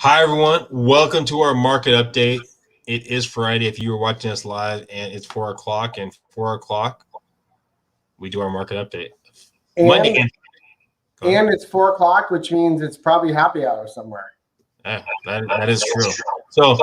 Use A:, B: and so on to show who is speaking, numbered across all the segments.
A: Hi, everyone. Welcome to our market update. It is Friday if you are watching us live, and it's 4 o'clock. And 4 o'clock, we do our market update. Monday.
B: And it's 4 o'clock, which means it's probably happy hour somewhere.
A: Yeah, that is true. So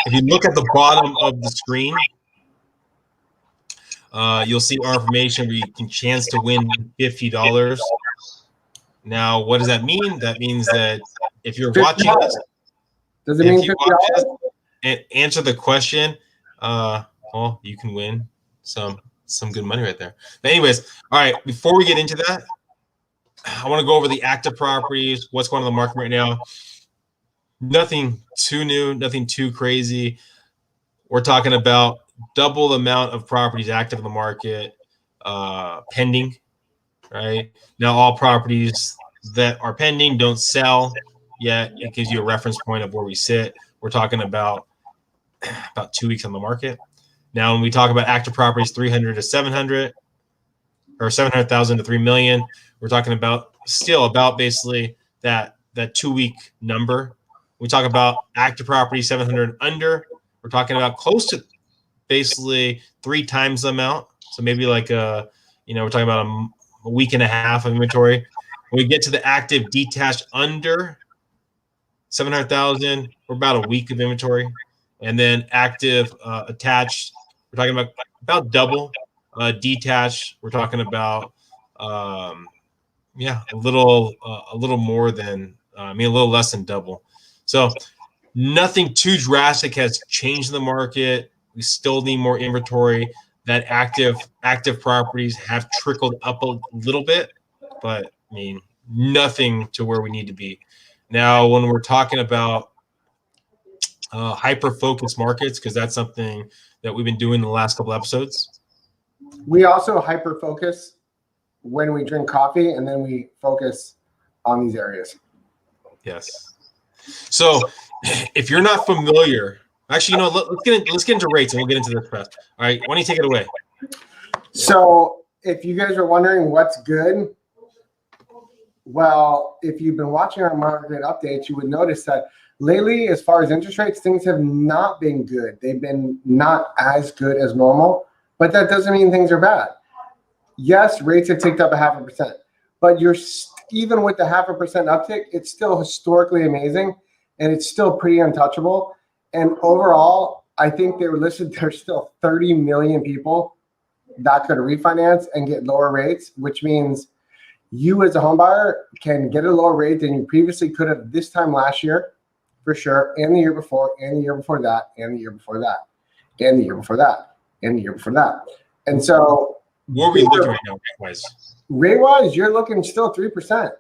A: if you look at the bottom of the screen, you'll see our information where you can chance to win $50. Now, what does that mean? That means that if you're watching us,
B: does it mean $50?
A: And answer the question, well, you can win some good money right there. But anyways, all right, before we get into that, I want to go over the active properties, what's going on in the market right now. Nothing too new, nothing too crazy. We're talking about double the amount of properties active in the market, pending, right? Now, all properties that are pending don't sell yet. It gives you a reference point of where we sit. We're talking about 2 weeks on the market. Now, when we talk about active properties, 300 to 700, or 700,000 to 3 million, we're talking about still about basically that 2 week number. We talk about active properties 700 under. We're talking about close to basically 3 times the amount. So maybe like we're talking about a week and a half of inventory. When we get to the active detached under 700,000, we're about a week of inventory. And then active attached, we're talking about double. Detached, we're talking about a little more than a little less than double. So nothing too drastic has changed in the market. We still need more inventory. That active properties have trickled up a little bit, but nothing to where we need to be. Now, when we're talking about hyper-focused markets, because that's something that we've been doing in the last couple episodes.
B: We also hyper-focus when we drink coffee, and then we focus on these areas.
A: Yes. So if you're not familiar, actually, let's get into rates, and we'll get into this first. All right, why don't you take it away?
B: So if you guys are wondering what's good, well, if you've been watching our market updates, you would notice that lately, as far as interest rates, things have not been good. They've been not as good as normal, but that doesn't mean things are bad. Yes, rates have ticked up 0.5%, but even with the 0.5% uptick, it's still historically amazing, and it's still pretty untouchable. And overall, I think they were listed. There's still 30 million people that could refinance and get lower rates, which means you as a home buyer can get a lower rate than you previously could have this time last year, for sure, and the year before, and the year before that, and the year before that, and the year before that, and the year before that. And so
A: what are we looking right now, rate-wise?
B: Rate-wise, you're looking still 3%.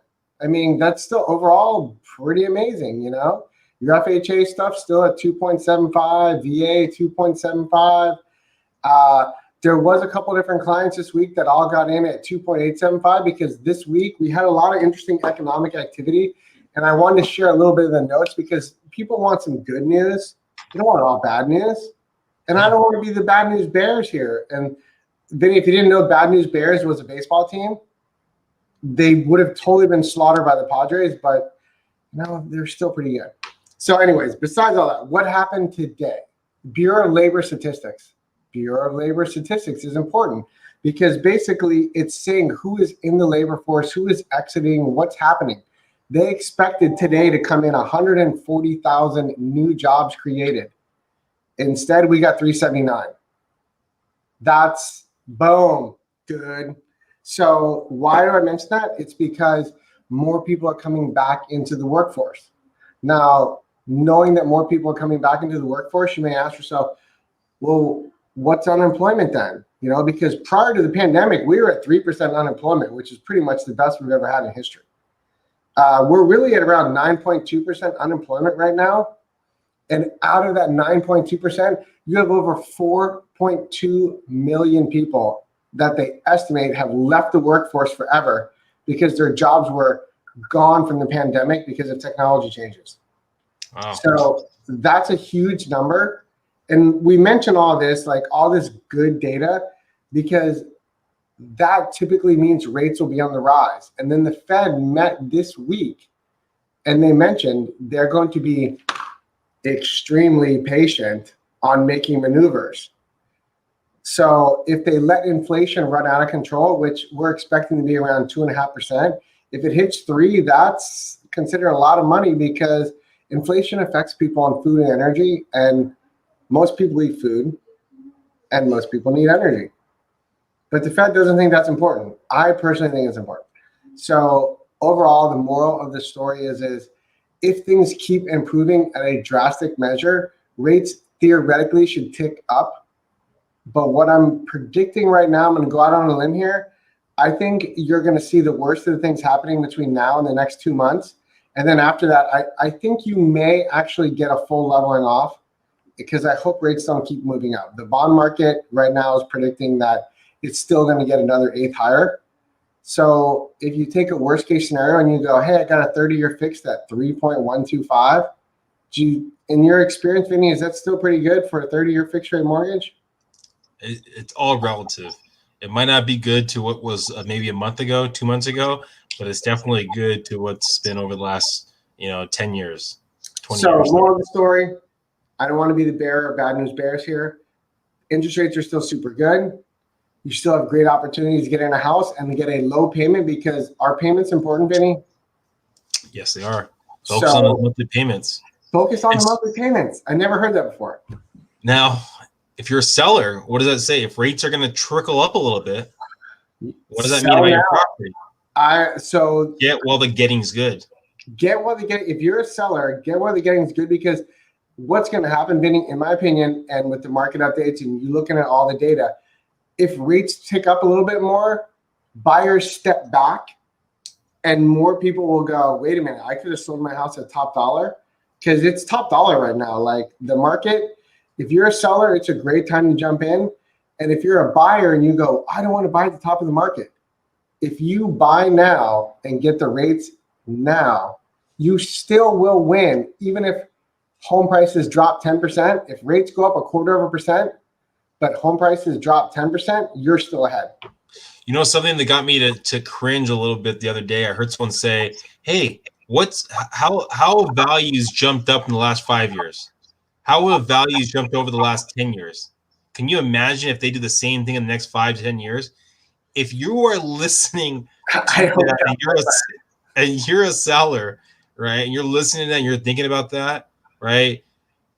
B: That's still overall pretty amazing, Your FHA stuff still at 2.75, VA 2.75. There was a couple different clients this week that all got in at 2.875 because this week we had a lot of interesting economic activity, and I wanted to share a little bit of the notes because people want some good news. They don't want all bad news, and I don't want to be the bad news bears here. And Vinnie, if you didn't know, Bad News Bears was a baseball team. They would have totally been slaughtered by the Padres, but they're still pretty good. So anyways, besides all that, what happened today? Bureau of Labor Statistics. Bureau of Labor Statistics is important because basically it's saying who is in the labor force, who is exiting, what's happening. They expected today to come in 140,000 new jobs created. Instead, we got 379. That's boom, good. So why do I mention that? It's because more people are coming back into the workforce. Now, knowing that more people are coming back into the workforce, you may ask yourself, well, what's unemployment then? Because prior to the pandemic, we were at 3% unemployment, which is pretty much the best we've ever had in history. We're really at around 9.2% unemployment right now. And out of that 9.2%, you have over 4.2 million people that they estimate have left the workforce forever because their jobs were gone from the pandemic because of technology changes. Wow. So that's a huge number. And we mention all this, like all this good data, because that typically means rates will be on the rise. And then the Fed met this week And they mentioned they're going to be extremely patient on making maneuvers. So if they let inflation run out of control, which we're expecting to be around 2.5%, if it hits 3%, that's considered a lot of money because inflation affects people on food and energy, and most people eat food and most people need energy. But the Fed doesn't think that's important. I personally think it's important. So overall, the moral of the story is if things keep improving at a drastic measure, rates theoretically should tick up. But what I'm predicting right now, I'm going to go out on a limb here. I think you're going to see the worst of the things happening between now and the next 2 months. And then after that, I think you may actually get a full leveling off because I hope rates don't keep moving up. The bond market right now is predicting that it's still going to get another 1/8 higher. So if you take a worst case scenario and you go, hey, I got a 30-year fixed at 3.125, in your experience, Vinnie, is that still pretty good for a 30-year fixed rate mortgage?
A: It's all relative. It might not be good to what was maybe a month ago, 2 months ago, but it's definitely good to what's been over the last 10 years, 20 years.
B: So moral of the story, I don't want to be the bearer of bad news bears here. Interest rates are still super good. You still have great opportunities to get in a house and to get a low payment because our payment's important, Vinnie.
A: Yes, they are. Focus on the monthly payments.
B: Focus on the monthly payments. I never heard that before.
A: Now, if you're a seller, what does that say? If rates are going to trickle up a little bit, what does that mean about your property? Get while the getting's good.
B: Get while the getting. If you're a seller, get while the getting's good because what's going to happen, Vinnie, in my opinion, and with the market updates and you looking at all the data, if rates tick up a little bit more, buyers step back and more people will go, wait a minute, I could have sold my house at top dollar because it's top dollar right now. Like the market, if you're a seller, it's a great time to jump in. And if you're a buyer and you go, I don't want to buy at the top of the market. If you buy now and get the rates now, you still will win. Even if home prices drop 10%, if rates go up 1/4%, but home prices drop 10%, you're still ahead.
A: You know, something that got me to cringe a little bit the other day, I heard someone say, hey, how values jumped up in the last 5 years? How have values jumped over the last 10 years? Can you imagine if they do the same thing in the next 5 to 10 years? If you are listening to that and you're a seller, right, and you're listening to that and you're thinking about that, right,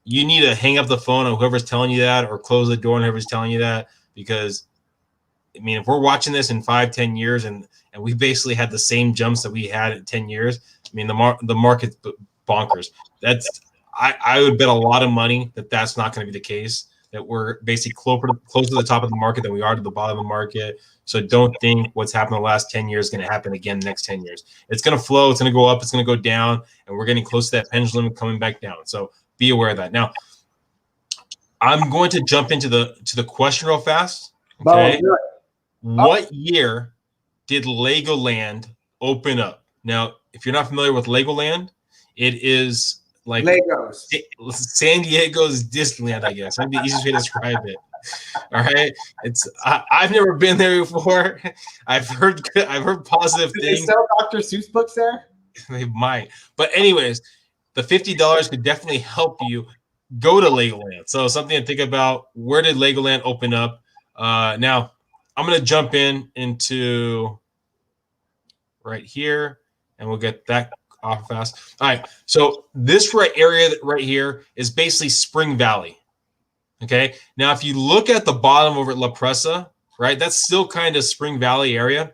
A: you need to hang up the phone on whoever's telling you that or close the door on whoever's telling you that because, I mean, if we're watching this in 5, 10 years and we basically had the same jumps that we had at 10 years, I mean, the market's bonkers. I would bet a lot of money that that's not going to be the case, that we're basically closer to the top of the market than we are to the bottom of the market. So don't think what's happened the last 10 years is going to happen again the next 10 years. It's going to flow. It's going to go up. It's going to go down. And we're getting close to that pendulum coming back down. So be aware of that. Now, I'm going to jump into the question real fast. Okay. What year did Legoland open up? Now, if you're not familiar with Legoland, it is like
B: Legos.
A: San Diego's Disneyland, I guess. That'd be the easiest way to describe it. All right. I've never been there before. I've heard positive things.
B: They sell Dr. Seuss books there?
A: They might. But anyways, the $50 could definitely help you go to Legoland. So something to think about. Where did Legoland open up? Now, I'm going to jump into right here, and we'll get that off fast. All right. So this area right here is basically Spring Valley. Okay. Now, if you look at the bottom over at La Presa, right, that's still kind of Spring Valley area.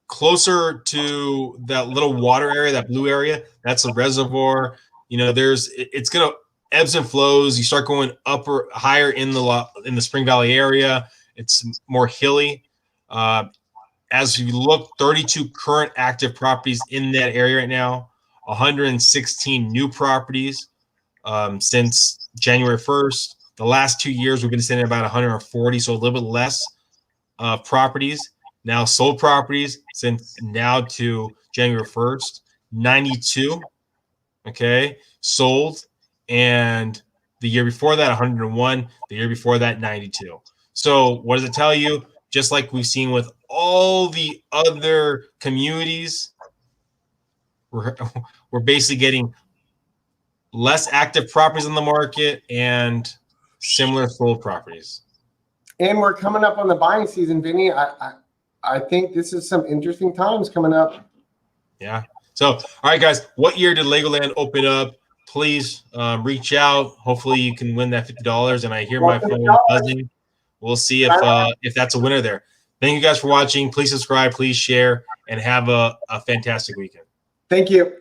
A: Closer to that little water area, that blue area, that's a reservoir. You know, it's going to ebbs and flows. You start going up or higher in the Spring Valley area. It's more hilly. As you look, 32 current active properties in that area right now, 116 new properties since January 1st. The last 2 years, we've been sitting at about 140, so a little bit less properties. Now sold properties since now to January 1st, 92, okay, sold. And the year before that, 101. The year before that, 92. So what does it tell you? Just like we've seen with all the other communities, we're basically getting less active properties on the market and similar sold properties.
B: And we're coming up on the buying season, Vinny. I think this is some interesting times coming up.
A: Yeah. So, all right, guys, what year did Legoland open up? Please reach out. Hopefully you can win that $50. And I hear my phone buzzing. We'll see if that's a winner there. Thank you guys for watching. Please subscribe, please share, and have a fantastic weekend.
B: Thank you.